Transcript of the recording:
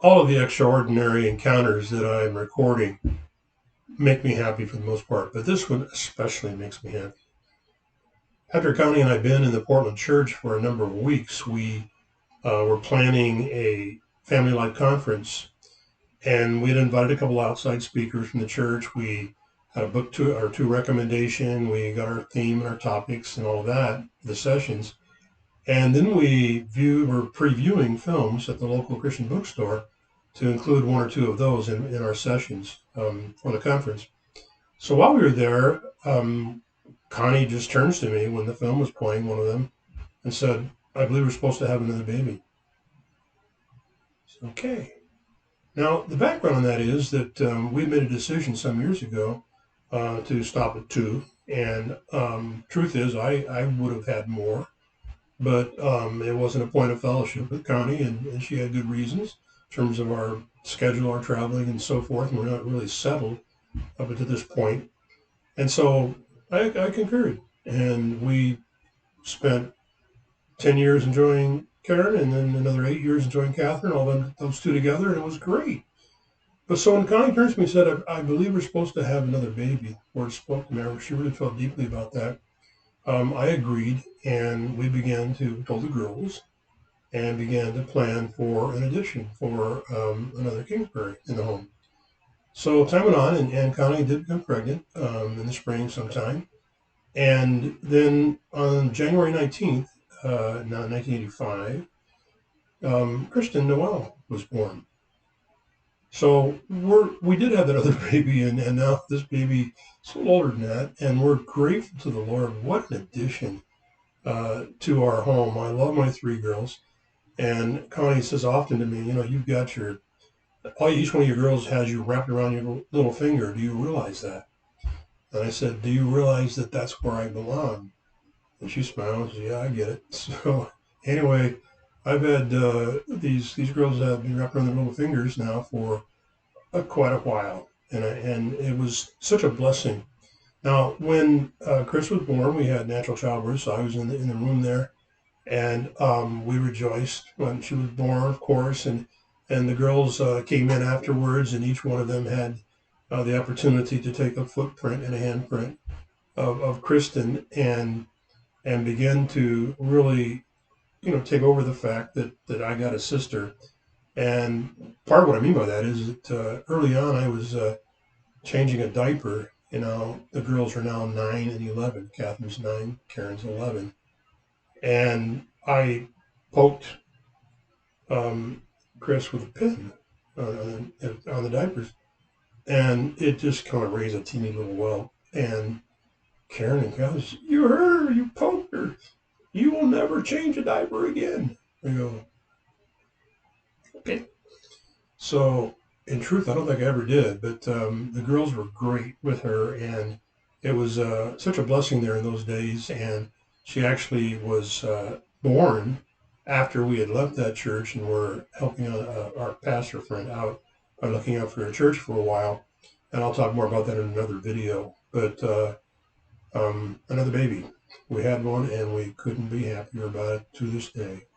all of the extraordinary encounters that I'm recording make me happy for the most part, but this one especially makes me happy. After Connie and I have been in the Portland church for a number of weeks, we were planning a family life conference, and we had invited a couple outside speakers from the church. We had a book to our two recommendation. We got our theme and our topics and all of that, the sessions. And then were previewing films at the local Christian bookstore to include one or two of those in our sessions for the conference. So while we were there, Connie just turns to me when the film was playing, one of them, and said, "I believe we're supposed to have another baby." Said, okay. Now, the background on that is that we made a decision some years ago to stop at two. And truth is, I would have had more, but it wasn't a point of fellowship with Connie, and she had good reasons in terms of our schedule, our traveling, and so forth. And we're not really settled up until this point. And so I concurred. And we spent 10 years enjoying Karen and then another 8 years enjoying Catherine, all those two together, and it was great. But so when Connie turns to me and said, I believe we're supposed to have another baby, or spoke to me, she really felt deeply about that. I agreed, and we began to told the girls and began to plan for an addition for another Kingsbury in the home. So time went on, and Connie did become pregnant in the spring sometime. And then on January 19th, 1985, Kristen Noel was born. So we did have that other baby, and now this baby is a little older than that, and we're grateful to the Lord. What an addition to our home. I love my three girls, and Connie says often to me, you've got each one of your girls has you wrapped around your little finger. Do you realize that? And I said, do you realize that that's where I belong? And she smiles. Yeah, I get it. So anyway, I've had these girls that have been wrapped around their little fingers now for quite a while, and it was such a blessing. Now, when Chris was born, we had natural childbirth, so I was in the room there, and we rejoiced when she was born, of course, and the girls came in afterwards, and each one of them had the opportunity to take a footprint and a handprint of Kristen and begin to really take over the fact that I got a sister. And part of what I mean by that is that early on I was changing a diaper. The girls are now 9 and 11. Catherine's 9, Karen's 11, and I poked Chris with a pin on the diapers, and it just kind of raised a teeny little welt. And Karen and Catherine said, "You hurt her. You poked her. You will never change a diaper again." I go, okay. So, in truth, I don't think I ever did, but the girls were great with her, and it was such a blessing there in those days. And she actually was born after we had left that church and were helping our pastor friend out by looking out for a church for a while. And I'll talk more about that in another video. But another baby. We had one, and we couldn't be happier about it to this day.